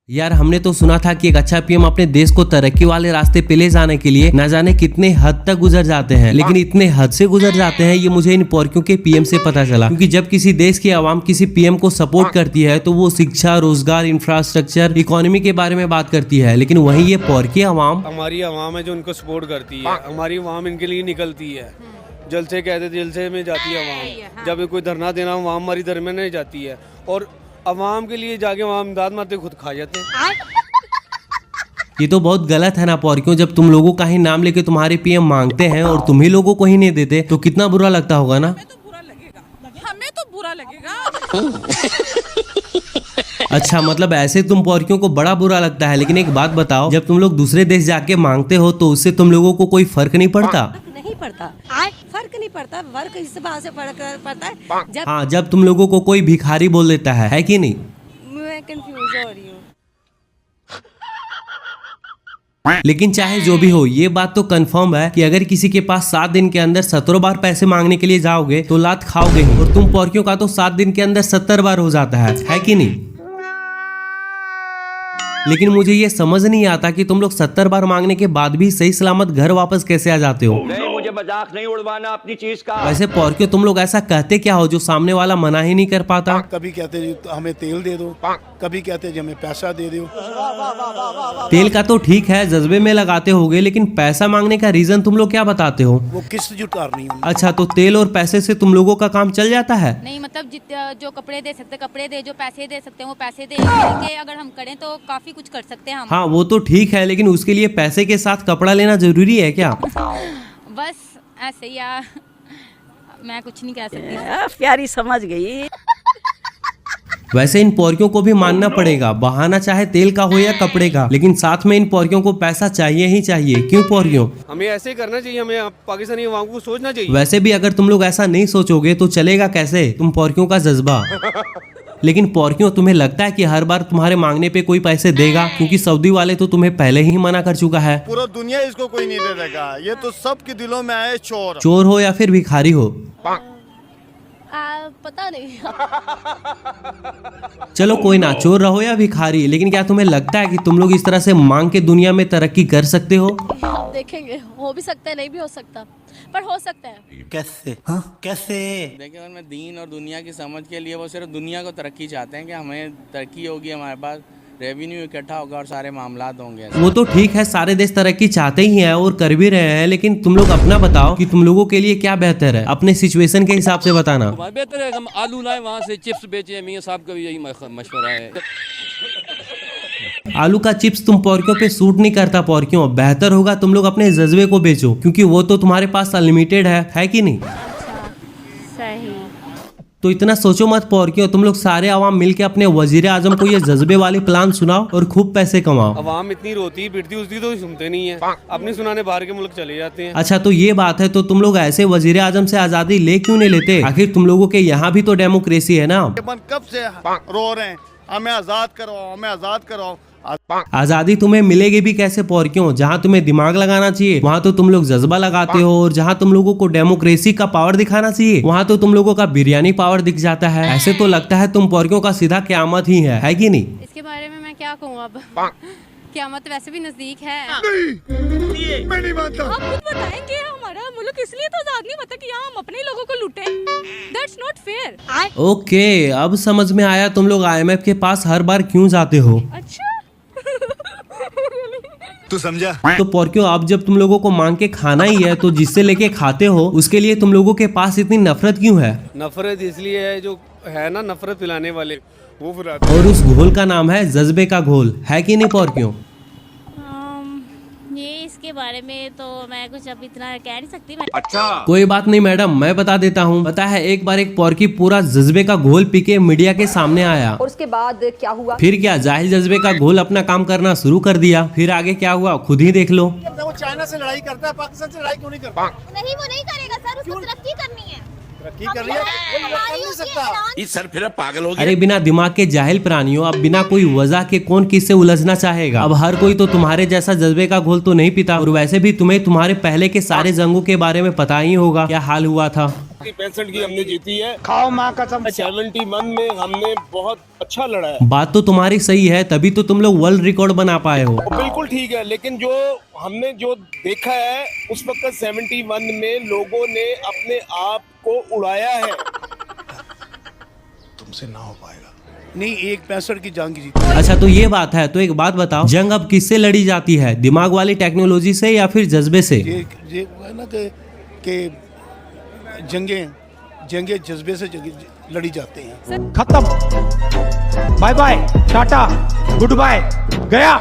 यार हमने तो सुना था कि एक अच्छा पीएम अपने देश को तरक्की वाले रास्ते पे ले जाने के लिए न जाने कितने हद तक गुजर जाते हैं, लेकिन इतने हद से गुजर जाते हैं ये मुझे इन पॉर्कियों के पीएम से पता चला। क्योंकि जब किसी देश की आवाम किसी पीएम को सपोर्ट करती है तो वो शिक्षा, रोजगार, इंफ्रास्ट्रक्चर, इकोनॉमी के बारे में बात करती है, लेकिन वही ये पॉर्की आवाम, हमारी आवाम है जो उनको सपोर्ट करती है। हमारी आवाम इनके लिए निकलती है, जलसे कहते जलसे में जाती है आवाम। जब कोई धरना देना आवाम हमारी धरने में नहीं जाती है और आवाम के लिए जाके आवाम दाद मारते खुद खा जाते हैं। ये तो बहुत गलत है ना पॉर्कियों। जब तुम लोगों का ही नाम लेके तुम्हारे पीएम मांगते हैं और तुम ही लोगों को ही नहीं देते तो कितना बुरा लगता होगा ना। हमें तो बुरा लगेगा। अच्छा, मतलब ऐसे तुम पॉर्कियों को बड़ा बुरा लगता है। लेकिन एक बात बताओ, जब तुम लोग दूसरे देश जाके मांगते हो तो उससे तुम लोगों को कोई फर्क नहीं पड़ता? नहीं पड़ता, फर्क नहीं पड़ता। वर्क इस बात से फर्क पड़ता है हाँ, जब तुम लोगों को कोई भिखारी बोल देता है कि नहीं? मैं कंफ्यूज हो रही हूँ। लेकिन चाहे जो भी हो, ये बात तो कंफर्म है कि अगर किसी के पास 7 दिन के अंदर 17 बार पैसे मांगने के लिए जाओगे तो लात खाओगे ही। और तुम पॉर्कियों का तो 7 दिन के अंदर 70 बार हो जाता है कि नहीं? लेकिन मुझे ये समझ नहीं आता कि तुम लोग 70 बार मांगने के बाद भी सही सलामत घर वापस कैसे आ जाते हो। नहीं, मुझे मजाक नहीं उड़वाना अपनी चीज का। वैसे पॉर्कियों, तुम लोग ऐसा कहते क्या हो जो सामने वाला मना ही नहीं कर पाता? कभी कहते जी हमें तेल दे दो, कभी कहते जी हमें पैसा दे दो। तेल का तो ठीक है, जज्बे में लगाते होगे, लेकिन पैसा मांगने का रीजन तुम लोग क्या बताते हो? वो किस्त जुटानी है। अच्छा, तो तेल और पैसे से तुम लोगों का काम चल जाता है? नहीं, मतलब जो कपड़े दे सकते कपड़े दे, जो पैसे दे सकते हैं वो पैसे दे के अगर हम करें तो काफी कुछ कर सकते हैं हम। हाँ, वो तो ठीक है, लेकिन उसके लिए पैसे के साथ कपड़ा लेना जरूरी है क्या? बस ऐसे ही यार, मैं कुछ नहीं कह सकती। प्यारी समझ गई। वैसे इन पॉर्कियों को भी मानना पड़ेगा, बहाना चाहे तेल का हो या कपड़े का, लेकिन साथ में इन पॉर्कियों को पैसा चाहिए ही चाहिए। क्यों पॉर्कियों? हमें ऐसे ही करना चाहिए, हमें पाकिस्तानी आवाम को सोचना चाहिए। वैसे भी अगर तुम लोग ऐसा नहीं सोचोगे तो चलेगा कैसे तुम पॉर्कियों का जज्बा। लेकिन पॉर्कियों, तुम्हें लगता है कि हर बार तुम्हारे मांगने पे कोई पैसे देगा? क्योंकि सऊदी वाले तो तुम्हें पहले ही मना कर चुका है। पूरा दुनिया इसको कोई नहीं दे देगा, ये तो सबके दिलों में आए चोर। चोर हो या फिर भिखारी हो, पता नहीं। चलो कोई ना, चोर रहो या भिखारी, लेकिन क्या तुम्हें लगता है कि तुम लोग इस तरह से मांग के दुनिया में तरक्की कर सकते हो? देखेंगे, हो भी सकता है, नहीं भी हो सकता, पर हो सकता है। कैसे? हाँ कैसे? देखिए, उनमें दीन और दुनिया की समझ के लिए वो सिर्फ दुनिया को तरक्की चाहते हैं कि हमें तरक्की होगी, हमारे पास रेवेन्यू इकट्ठा होगा और सारे मामलात होंगे। वो तो ठीक है, सारे देश तरक्की चाहते ही हैं और कर भी रहे हैं, लेकिन तुम लोग अपना बताओ कि तुम लोगों के लिए क्या बेहतर है, अपने सिचुएशन के हिसाब से बताना। बेहतर है हम आलू लाए वहाँ से चिप्स बेचे, मियां साहब का भी यही मशवरा है। आलू का चिप्स तुम पॉर्कियों पे सूट नहीं करता पॉर्कियों। बेहतर होगा तुम लोग अपने जज्बे को बेचो, क्योंकि वो तो तुम्हारे पास अनलिमिटेड है कि नहीं? सही। तो इतना सोचो मत पॉर्कियों, तुम लोग सारे आवाम मिलके अपने वजीर आजम को ये जज्बे वाली प्लान सुनाओ और खूब पैसे कमाओ। आवाम इतनी रोती पिटती उसकी तो सुनते नहीं है, अपनी सुनाने बाहर के मुल्क चले जाते हैं। अच्छा, तो ये बात है, तो तुम लोग ऐसे वजीर आजम से आजादी ले क्यों नहीं लेते? आखिर तुम लोगों के यहाँ भी तो डेमोक्रेसी है ना। कब से रो रहे हैं हमें आजाद कराओ, हमें आजाद कराओ। आजादी तुम्हें मिलेगी भी कैसे पॉर्कियों? जहाँ तुम्हें दिमाग लगाना चाहिए वहाँ तो तुम लोग जज्बा लगाते हो, और जहाँ तुम लोगों को डेमोक्रेसी का पावर दिखाना चाहिए वहाँ तो तुम लोगों का बिरयानी पावर दिख जाता है। ऐसे तो लगता है तुम पॉर्कियों का सीधा क़यामत ही है कि नहीं? इसके बारे में मैं क्या कहूँ अब, क़यामत वैसे भी नजदीक है। मैं नहीं मानता। आप खुद बताएंगे, हमारा मुल्क इसलिए तो आजाद नहीं होता कि यहाँ हम अपने लोगों को लूटें। That's not fair। ओके, अब समझ में आया तुम लोग IMF के पास हर बार क्यों जाते हो। अच्छा। तू समझा? तो पॉर्कियों, अब जब तुम लोगों को मांग के खाना ही है तो जिससे लेके खाते हो उसके लिए तुम लोगों के पास इतनी नफरत क्यों है? नफरत इसलिए है, जो है ना नफरत पिलाने वाले वो फिर और उस घोल का नाम है जज्बे का घोल, है कि नहीं पॉर्कियों? ये इसके बारे में तो मैं कुछ अब इतना कह नहीं सकती। मैं अच्छा, कोई बात नहीं मैडम, मैं बता देता हूँ। पता है, एक बार एक पॉर्की पूरा जज्बे का घोल पी के मीडिया के सामने आया। और उसके बाद क्या हुआ? फिर क्या, जाहिल जज्बे का घोल अपना काम करना शुरू कर दिया। फिर आगे क्या हुआ खुद ही देख लो। वो चाइना से लड़ाई करता है, पाकिस्तान से लड़ाई क्यों नहीं करता? नहीं, वो नहीं करेगा सर, उसको तरक्की करनी है। तरक्की कर रही है, वो कर नहीं सकता। इस सर फिर पागल हो गया। अरे बिना दिमाग के जाहिल प्राणियों, अब बिना कोई वजह के कौन किससे उलझना चाहेगा? अब हर कोई तो तुम्हारे जैसा जज्बे का घोल तो नहीं पीता, और वैसे भी तुम्हें तुम्हारे पहले के सारे जंगों के बारे में पता ही होगा क्या हाल हुआ था। 65 की हमने जीती है। खाओ माँ कसम। 71 में हमने बहुत अच्छा लड़ा है। बात तो तुम्हारी सही है, तभी तो तुम लोग वर्ल्ड रिकॉर्ड बना पाए हो। बिल्कुल ठीक है, लेकिन जो हमने जो देखा है उस वक्त 71 में लोगों ने अपने आप को उड़ाया है। तुमसे ना हो पाएगा। नहीं, एक 65 की जंग जीती। अच्छा तो ये बात है, तो एक बात बताओ, जंग अब किससे लड़ी जाती है, दिमाग वाली टेक्नोलॉजी से या फिर जज्बे से? ये है ना कि जंगे जज्बे से लड़ी जाते हैं। खत्म, bye bye, tata, good bye, गया।